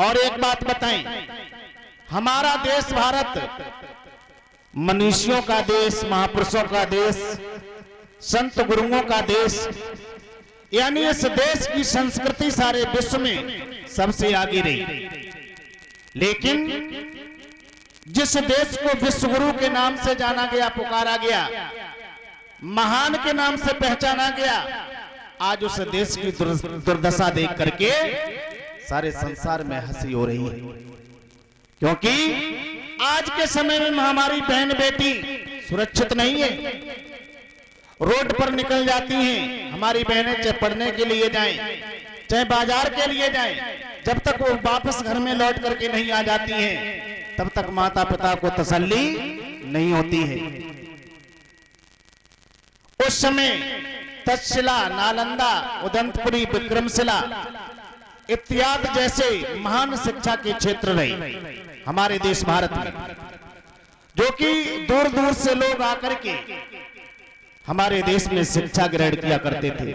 और एक बात बताएं, हमारा देश भारत मनीषियों का देश, महापुरुषों का देश, संत गुरुओं का देश, यानी इस देश की संस्कृति सारे विश्व में सबसे आगे रही। लेकिन जिस देश को विश्व गुरु के नाम से जाना गया, पुकारा गया, महान के नाम से पहचाना गया, आज उस देश की दुर्दशा देख करके सारे संसार में हंसी हो रही है। क्योंकि आज के समय में हमारी बहन बेटी सुरक्षित नहीं है, रोड पर निकल जाती हैं। हमारी बहनें चाहे पढ़ने के लिए जाएं, चाहे बाजार के लिए जाएं, जब तक वो वापस घर में लौट करके नहीं आ जाती हैं, तब तक माता पिता को तसल्ली नहीं होती है। उस समय तक्षशिला, नालंदा, उदंतपुरी, विक्रमशिला इत्यादि जैसे महान शिक्षा के क्षेत्र रहे हमारे देश भारत में, जो कि दूर दूर से लोग आकर के हमारे देश में शिक्षा ग्रहण किया करते थे।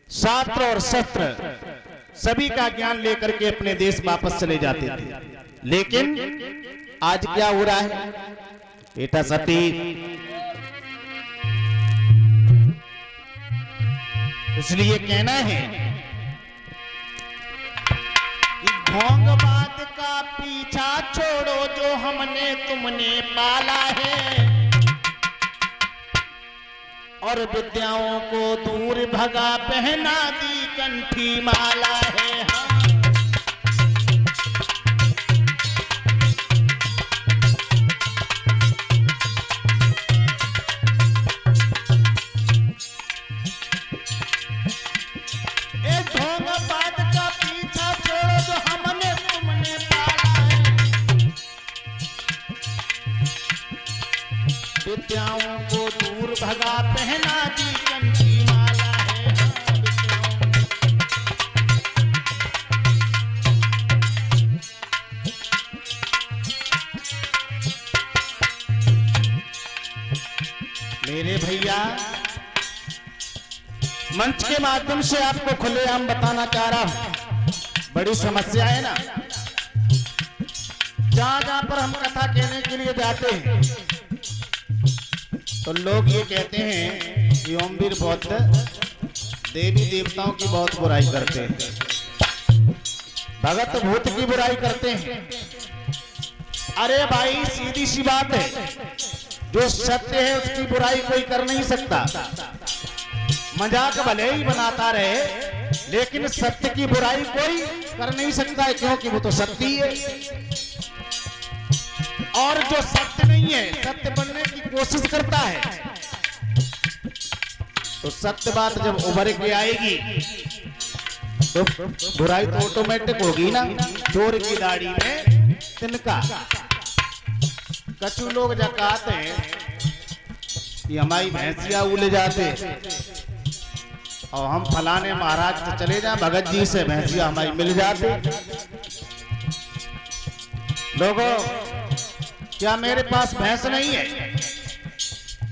शास्त्र और शस्त्र सभी का ज्ञान लेकर के अपने देश वापस चले जाते थे। लेकिन आज क्या हो रहा है बेटा सती, इसलिए कहना है कि ढोंगबाज का पीछा छोड़ो जो हमने तुमने पाला है, और विद्याओं को दूर भगा पहना दी कंठी माला है। ढोंगबाज का पीछा छोड़ो जो हमने तुमने पाला है, विद्याओं को दूर भगा पहना दी कंठी माला है। मेरे भैया, मंच के माध्यम से आपको खुलेआम बताना चाह रहा हूं, बड़ी समस्या है ना। जहां जहां पर हम कथा कहने के लिए जाते हैं तो लोग ये कहते हैं कि ओमवीर बौद्ध देवी देवताओं की बहुत बुराई करते हैं, भगत भूत की बुराई करते हैं। अरे भाई, सीधी सी बात है, जो सत्य है उसकी बुराई कोई कर नहीं सकता। मजाक भले ही बनाता रहे, लेकिन सत्य की बुराई कोई कर नहीं सकता है, क्योंकि वो तो सत्य ही है। और जो सत्य नहीं है, सत्य बनने की कोशिश करता है, तो सत्य बात जब उभर के आएगी तो बुराई तो ऑटोमेटिक होगी ना। चोर की दाढ़ी में तिनका। कछु लोग जकाते हैं कि हमारी भैंसिया उले जाते और हम फलाने महाराज से चले जाए, भगत जी से भैंसिया हमारी मिल जाते। लोगों, क्या मेरे पास भैंस नहीं है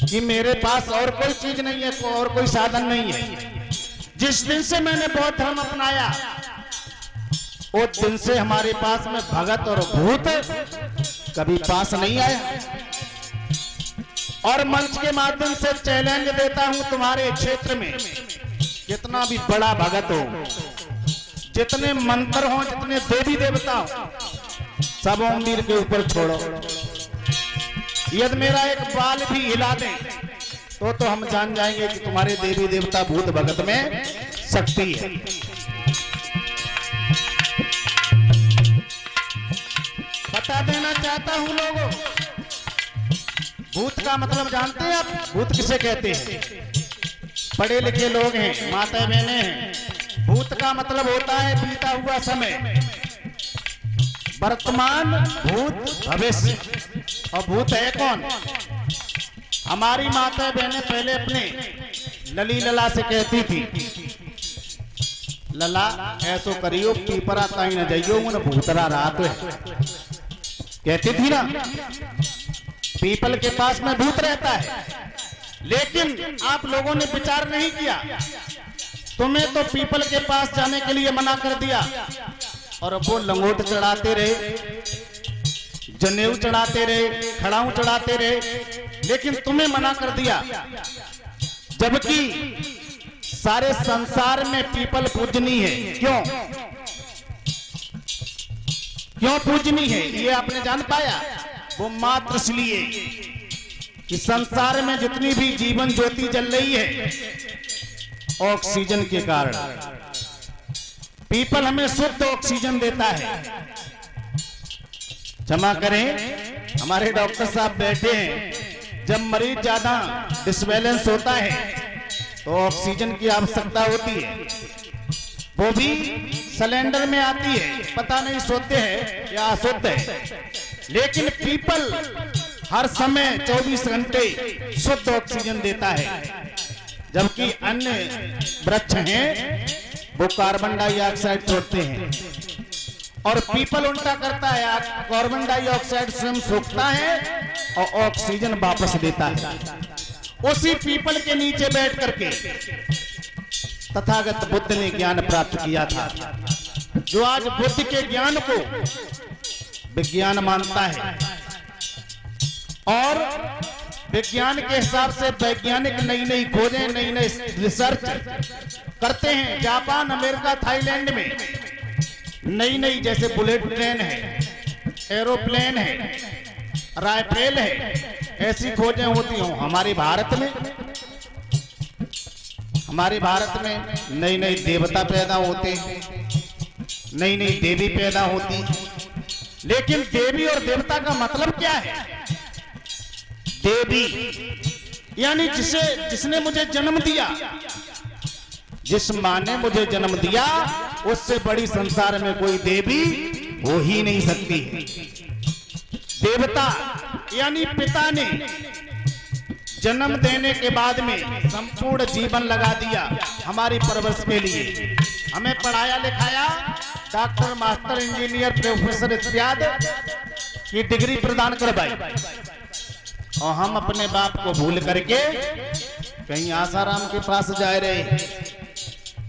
कि मेरे पास और कोई चीज नहीं है, और कोई साधन नहीं है? जिस दिन से मैंने बौद्ध धर्म अपनाया, उस दिन से हमारे पास में भगत और भूत कभी पास नहीं आया। और मंच के माध्यम से चैलेंज देता हूं, तुम्हारे क्षेत्र में कितना भी बड़ा भगत हो, जितने मंत्र हो, जितने देवी देवता हो, सब ओमवीर के ऊपर छोड़ो। यदि मेरा एक बाल भी हिला दें तो हम जान जाएंगे कि तुम्हारे देवी देवता भूत भगत में शक्ति है। बता देना चाहता हूं लोगों, भूत का मतलब जानते हैं आप? भूत किसे कहते हैं? पढ़े लिखे लोग हैं, माता बहनें हैं। भूत का मतलब होता है बीता हुआ समय, वर्तमान, भूत, भविष्य। और भूत है कौन? हमारी माता बहनें पहले अपने लली लला से कहती थी, लला ऐसो करियो पीपरा ताई न जाइयो मन भूतरा रात है, कहती थी ना। पीपल के पास में भूत रहता है, लेकिन आप लोगों ने विचार नहीं किया। तुम्हें तो पीपल के पास जाने के लिए मना कर दिया, और वो लंगोट चढ़ाते रहे, जनेऊ चढ़ाते रहे, खड़ाऊ चढ़ाते रहे, लेकिन तुम्हें मना कर दिया। जबकि सारे संसार में पीपल पूजनी है। क्यों क्यों पूजनी है ये आपने जान पाया? वो मात्र इसलिए कि संसार में जितनी भी जीवन ज्योति जल रही है ऑक्सीजन के कारण। पीपल हमें शुद्ध ऑक्सीजन देता है। क्षमा करें, हमारे डॉक्टर साहब बैठे हैं। जब मरीज ज्यादा डिसबैलेंस होता है तो ऑक्सीजन की आवश्यकता होती है, वो भी सिलेंडर में आती है, पता नहीं शुद्ध है या अशुद्ध है। लेकिन पीपल हर समय 24 घंटे शुद्ध ऑक्सीजन देता है, जबकि अन्य वृक्ष हैं वो कार्बन डाइऑक्साइड छोड़ते हैं। और पीपल उल्टा करता है, कार्बन डाइऑक्साइड स्वयं सोखता है और ऑक्सीजन वापस देता है। उसी पीपल के नीचे बैठ करके तथागत बुद्ध ने ज्ञान प्राप्त किया था। जो आज बुद्ध के ज्ञान को विज्ञान मानता है और विज्ञान के हिसाब से वैज्ञानिक नई नई खोजें, नई नई रिसर्च करते हैं। जापान, अमेरिका, थाईलैंड में नई नई, जैसे बुलेट ट्रेन है, एरोप्लेन है, राइफल है, ऐसी खोजें होती हों। हमारे भारत में नई नई देवता पैदा होते हैं, नई नई देवी पैदा होती। लेकिन देवी और देवता का मतलब क्या है? देवी यानी जिसने मुझे जन्म दिया, जिस मां ने मुझे जन्म दिया, उससे बड़ी संसार में कोई देवी हो ही नहीं सकती। देवता यानी पिता ने जन्म देने के बाद में संपूर्ण जीवन लगा दिया हमारी परवरिश के लिए। हमें पढ़ाया लिखाया, डॉक्टर, मास्टर, इंजीनियर, प्रोफेसर इत्यादि की डिग्री प्रदान करवाई, और हम अपने बाप को भूल करके कहीं आसाराम के पास जा रहे,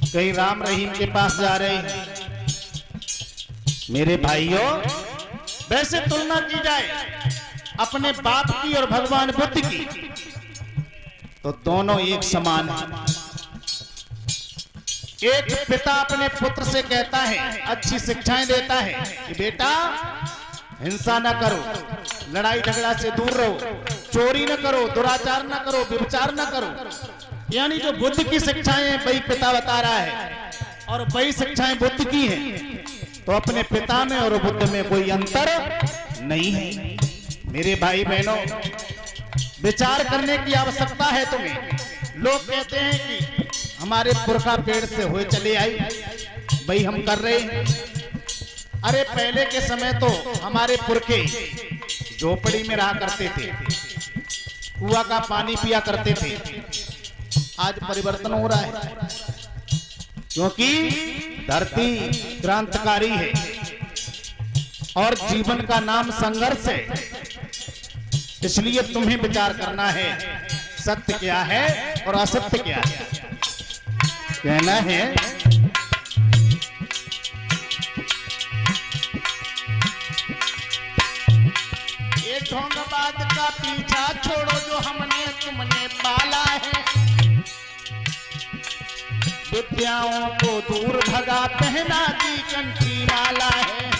कहीं राम रहीम के पास जा रहे। मेरे भाइयों, वैसे तुलना की जाए अपने बाप की और भगवान बुद्ध की, तो दोनों एक समान हैं। एक पिता अपने पुत्र से कहता है, अच्छी शिक्षाएं देता है कि बेटा हिंसा न करो, लड़ाई झगड़ा से दूर रहो, चोरी न करो, दुराचार न करो, व्यभिचार न करो। यानी जो बुद्ध की शिक्षाएं वही पिता बता रहा है, और वही शिक्षाएं बुद्ध की हैं। तो अपने पिता में और बुद्ध में कोई अंतर नहीं है। मेरे भाई बहनों, विचार करने की आवश्यकता है तुम्हें। लोग कहते हैं कि हमारे पुरखा पेड़ से हुए चले आई, वही हम कर रहे हैं। अरे पहले के समय तो हमारे पुरखे झोपड़ी में रहा करते थे, कुआं का पानी पिया करते थे। आज परिवर्तन हो रहा है, क्योंकि धरती क्रांतिकारी है और जीवन का नाम संघर्ष है। इसलिए तुम्हें विचार करना है सत्य क्या है और असत्य क्या है। कहना है ये ढोंगबाज का पीछा छोड़ो जो हमने तुमने पाला है। विद्याओं को दूर भगा पहना दी कंठी माला है।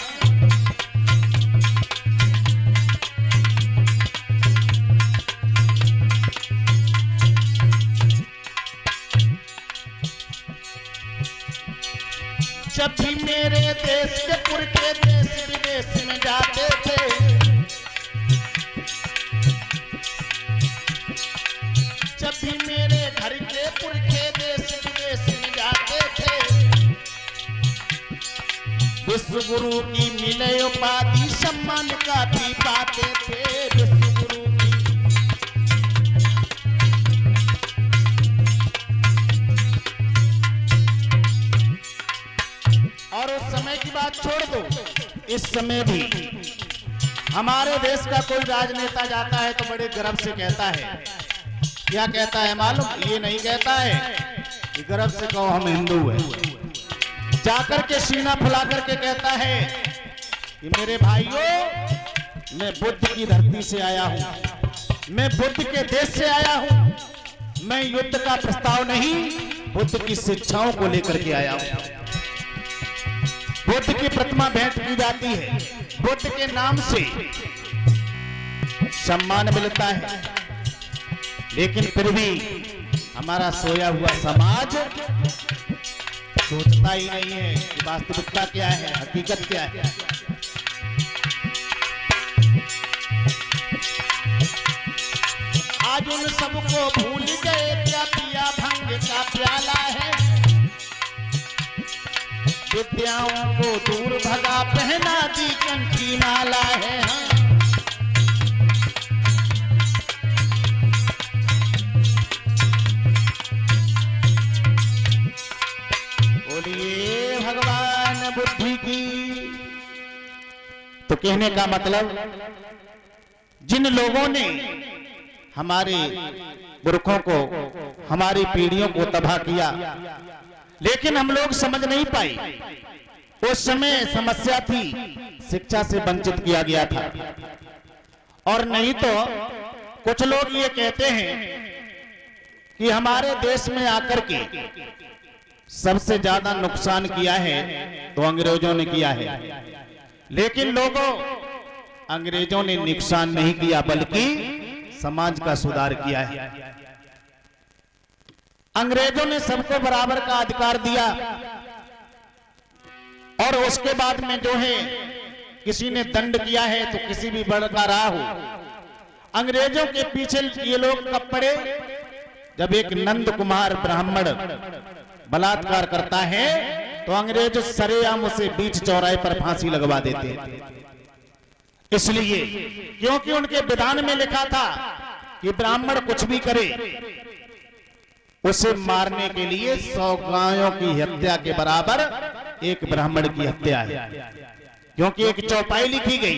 जब भी मेरे देश के पुरखे देश विदेश में जाते थे, जब भी मेरे घर के पुरखे देश विदेश में जाते थे, विश्व गुरु की मिले उपाधि सम्मान का भी पाते थे। विश्व गुरु और उस समय की बात छोड़ दो, इस समय भी हमारे देश का कोई राजनेता जाता है तो बड़े गर्व से कहता है, क्या कहता है मालूम? ये नहीं कहता है कि गर्व से कहो हम हिंदू हैं। जाकर के सीना फुला करके कहता है कि मेरे भाइयों, मैं बुद्ध की धरती से आया हूं, मैं बुद्ध के देश से आया हूं, मैं युद्ध का प्रस्ताव नहीं, बुद्ध की शिक्षाओं को लेकर के आया हूं। बुद्ध की प्रतिमा भेंट की जाती है, बुद्ध के नाम से सम्मान मिलता है, लेकिन फिर भी हमारा सोया हुआ समाज सोचता ही नहीं है कि वास्तविकता क्या है, हकीकत क्या है। आज उन सबको भूल गए, क्या पिया भंग का प्याला है, विद्याओं को दूर भगा, पहना दी कंठी माला है। बोलिए भगवान बुद्धि की। तो कहने का मतलब, जिन लोगों ने हमारे पुरखों को, हमारी पीढ़ियों को तबाह किया, लेकिन हम लोग समझ नहीं पाए। उस समय समस्या थी, शिक्षा से वंचित किया गया था। और नहीं तो कुछ लोग ये कहते हैं कि हमारे देश में आकर के सबसे ज्यादा नुकसान किया है तो अंग्रेजों ने किया है। लेकिन लोगों, अंग्रेजों ने नुकसान नहीं किया, बल्कि समाज का सुधार किया है। अंग्रेजों ने सबको बराबर का अधिकार दिया, और उसके बाद में जो है किसी ने दंड किया है तो किसी भी बड़ का रहा हो। अंग्रेजों के पीछे ये लोग कब पड़े? जब एक नंद कुमार ब्राह्मण बलात्कार करता है तो अंग्रेज सरेआम उसे बीच चौराहे पर फांसी लगवा देते हैं। इसलिए क्योंकि उनके विधान में लिखा था कि ब्राह्मण कुछ भी करे, उसे मारने के लिए 100 गायों की हत्या के बराबर एक ब्राह्मण की हत्या है। क्योंकि एक चौपाई लिखी गई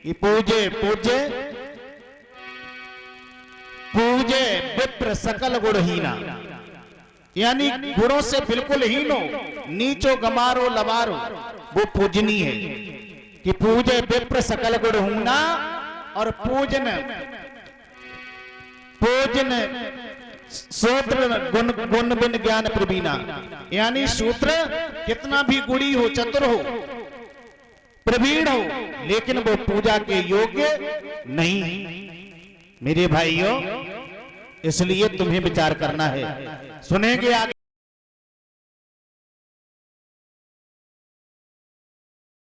कि पूजे पूजे पूजे विप्र सकल गुणहीना, यानी गुणों से बिल्कुल हीन हो, नीचो गमारो लबारो, वो पूजनी है। कि पूजे विप्र सकल गुणहीना, और पूजन शूद्र गुण बिन ज्ञान प्रवीणा, यानी शूद्र कितना भी गुणी हो, चतुर हो, प्रवीण हो, लेकिन वो पूजा के योग्य नहीं। मेरे भाइयों, इसलिए तुम्हें विचार करना है। सुनेंगे आगे।